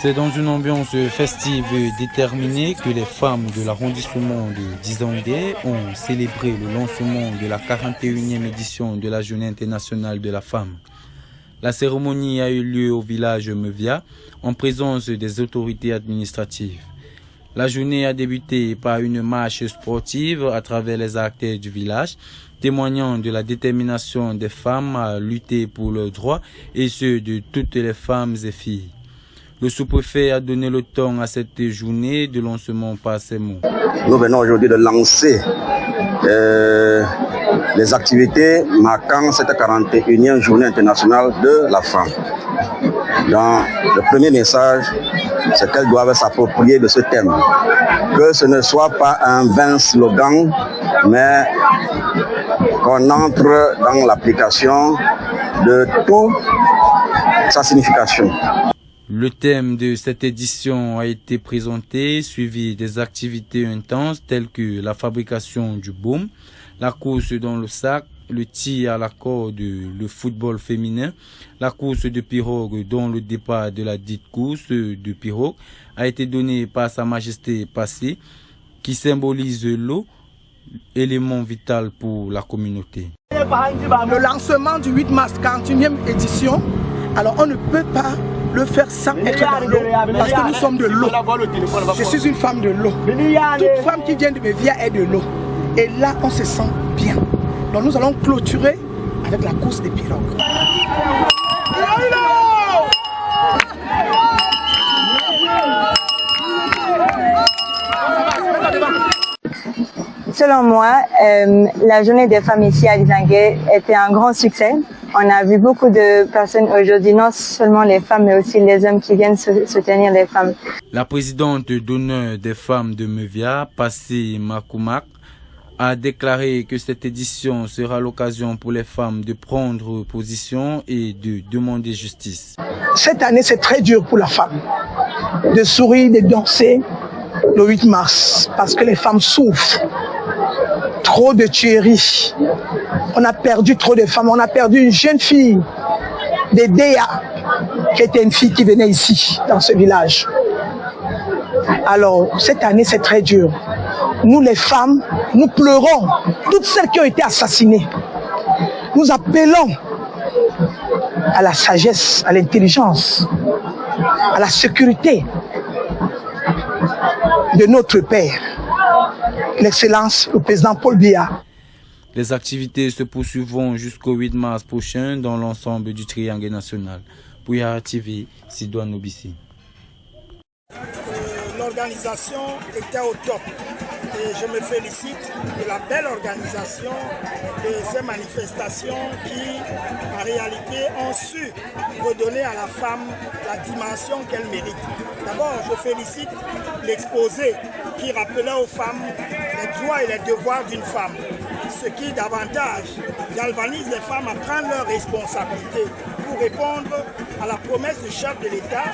C'est dans une ambiance festive et déterminée que les femmes de l'arrondissement de Dizangué ont célébré le lancement de la 41e édition de la Journée internationale de la femme. La cérémonie a eu lieu au village Mevia en présence des autorités administratives. La journée a débuté par une marche sportive à travers les acteurs du village, témoignant de la détermination des femmes à lutter pour leurs droits et ceux de toutes les femmes et filles. Le sous-préfet a donné le ton à cette journée de lancement par ces mots. Nous venons aujourd'hui de lancer les activités marquant cette 41e journée internationale de la femme. Dans le premier message, c'est qu'elles doivent s'approprier de ce thème. Que ce ne soit pas un vain slogan, mais qu'on entre dans l'application de toute sa signification. Le thème de cette édition a été présenté, suivi des activités intenses telles que la fabrication du baume, la course dans le sac, le tir à la corde, le football féminin, la course de pirogue dont le départ de la dite course de pirogue a été donné par Sa Majesté passée qui symbolise l'eau, élément vital pour la communauté. Le lancement du 8 mars 41e édition, alors on ne peut pas le faire sans être dans l'eau, parce que nous sommes de l'eau. Je suis une femme de l'eau. Toute femme qui vient de Mevia est de l'eau. Et là, on se sent bien. Donc nous allons clôturer avec la course des pirogues. Selon moi, la journée des femmes ici à Dizangué était un grand succès. On a vu beaucoup de personnes aujourd'hui, non seulement les femmes, mais aussi les hommes qui viennent soutenir les femmes. La présidente d'honneur des femmes de Mevia, Passé Makoumak, a déclaré que cette édition sera l'occasion pour les femmes de prendre position et de demander justice. Cette année, c'est très dur pour la femme de sourire, de danser le 8 mars, parce que les femmes souffrent. Trop de tueries. On a perdu trop de femmes. On a perdu une jeune fille, Dédéa, qui était une fille qui venait ici, dans ce village. Alors, cette année, c'est très dur. Nous, les femmes, nous pleurons toutes celles qui ont été assassinées. Nous appelons à la sagesse, à l'intelligence, à la sécurité de notre Père, l'Excellence, le président Paul Biya. Les activités se poursuivront jusqu'au 8 mars prochain dans l'ensemble du triangle national. Pour Yara TV, Sidoine Obissi. L'organisation était au top et je me félicite de la belle organisation de ces manifestations qui, en réalité, ont su redonner à la femme la dimension qu'elle mérite. D'abord, je félicite l'exposé qui rappelait aux femmes les droits et les devoirs d'une femme, ce qui davantage galvanise les femmes à prendre leurs responsabilités pour répondre à la promesse du chef de l'État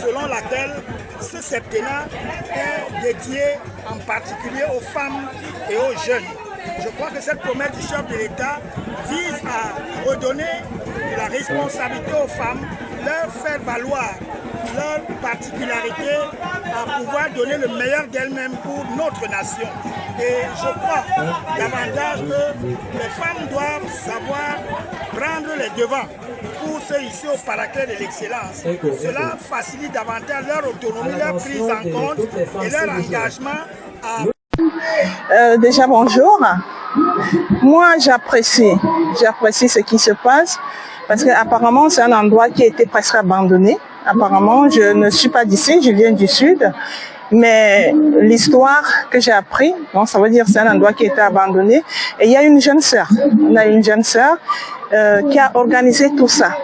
selon laquelle ce septennat est dédié en particulier aux femmes et aux jeunes. Je crois que cette promesse du chef de l'État vise à redonner de la responsabilité aux femmes, leur faire valoir leur particularité, à pouvoir donner le meilleur d'elles-mêmes pour notre nation. Et je crois davantage que les femmes doivent savoir prendre les devants pour ceux ici au paraclet de l'excellence. Cela facilite davantage leur autonomie, leur prise en compte et leur engagement à... Déjà bonjour. Moi j'apprécie ce qui se passe parce qu'apparemment c'est un endroit qui a été presque abandonné. Apparemment je ne suis pas d'ici, je viens du sud. Mais l'histoire que j'ai appris, bon, ça veut dire que c'est un endroit qui a été abandonné. Et il y a une jeune sœur, qui a organisé tout ça.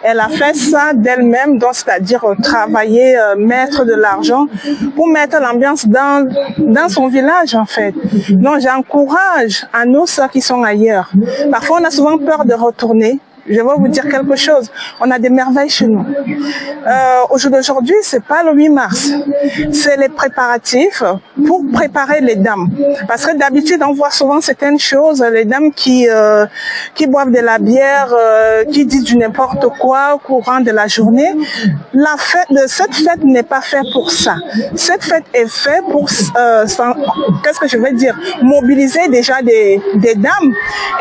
Elle a fait ça d'elle-même, donc c'est-à-dire travailler, mettre de l'argent pour mettre l'ambiance dans son village en fait. Donc j'encourage à nos sœurs qui sont ailleurs. Parfois on a souvent peur de retourner je vais vous dire quelque chose. On a des merveilles chez nous. Au jour d'aujourd'hui, c'est pas le 8 mars. C'est les préparatifs pour préparer les dames. Parce que d'habitude, on voit souvent certaines choses, les dames qui boivent de la bière, qui disent du n'importe quoi au courant de la journée. La fête, cette fête n'est pas faite pour ça. Cette fête est faite pour, qu'est-ce que je vais dire, mobiliser déjà des dames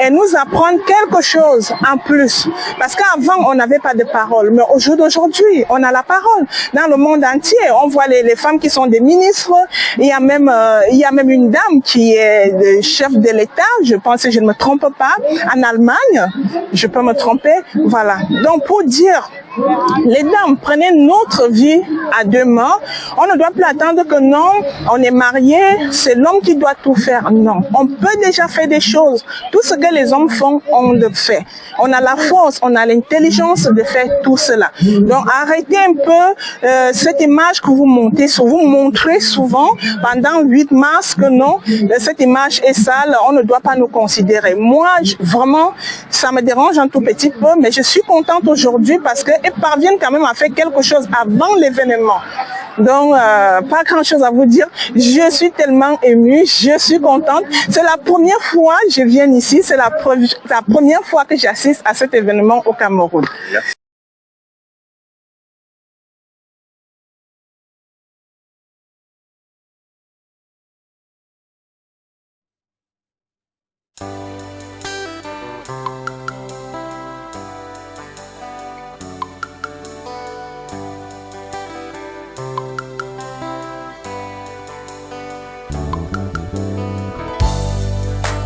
et nous apprendre quelque chose en plus. Parce qu'avant, on n'avait pas de parole. Mais au jour d'aujourd'hui, on a la parole. Dans le monde entier, on voit les femmes qui sont des ministres. Il y a même une dame qui est le chef de l'État, je pense que je ne me trompe pas, en Allemagne. Je peux me tromper. Voilà. Donc, pour dire, les dames, prenez notre vie à deux mains. On ne doit plus attendre que non, on est marié, c'est l'homme qui doit tout faire. Non, on peut déjà faire des choses. Tout ce que les hommes font, on le fait. On a la force, on a l'intelligence de faire tout cela. Donc arrêtez un peu cette image que vous montrez souvent pendant 8 mars que non, cette image est sale, on ne doit pas nous considérer. Moi, vraiment, ça me dérange un tout petit peu, mais je suis contente aujourd'hui parce que parviennent quand même à faire quelque chose avant l'événement. Donc, pas grand-chose à vous dire. Je suis tellement émue, je suis contente. C'est la première fois que je viens ici, c'est la première fois que j'assiste à cet événement au Cameroun.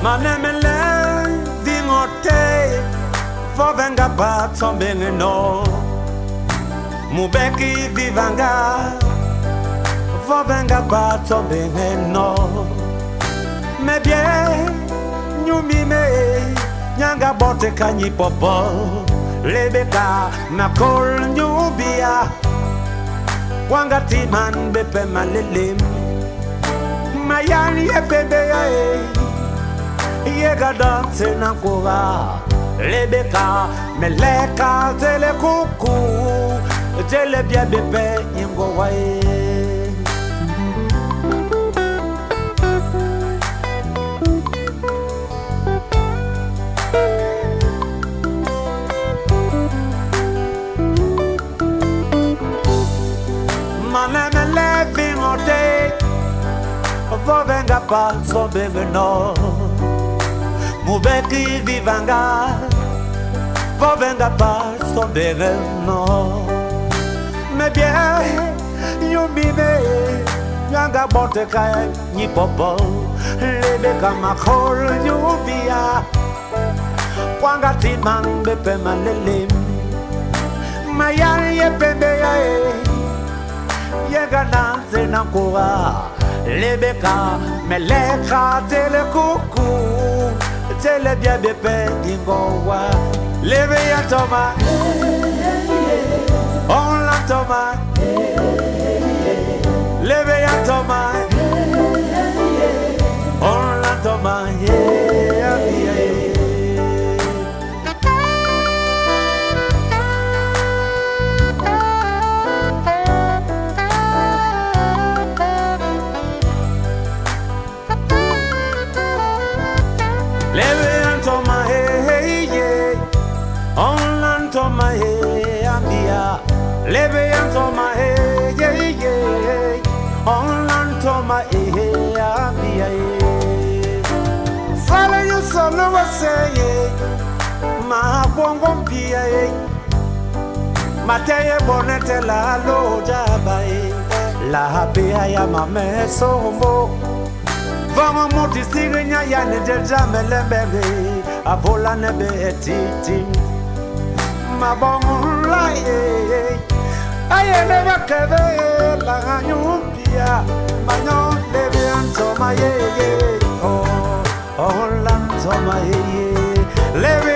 Manemele dingote vovenga batso bengeno mubeki vivanga vovenga batso bengeno mebie nyumime nyanga bote kanyi popo lebeka nakol nyubia wangati man bepe malelim mayani efebe Yega danse na kura Lebeka meleka tele kuku Tele bia bepe yingo wae Manemele vingote Vovenga pa so beveno Mubeki vivanga Vovenga pa so beveno Mebie Yumime Yanga bote kaya Nipopo Lebeka makol Yubia Wanga timang bepe malelim Mayan ye pembe yae Yega danse na kura Lebeka meleka tele kuku Tele bia bepe dingowa Leve ya toma On la toma Leve ya toma On la toma Leve antoma hey yeah On antoma hey ambia Leve antoma hey yeah On antoma hey ambia Fala you so no say Ma bongo pia Mateye bonete la loja bai La pia ya mame sombo Vama moti signya ya ne deja melembebe Avola nebe etiti Mabongo lai Aye neba keve la ganyumpia Manyo lebe antoma ye Oh lanzoma ye Lebe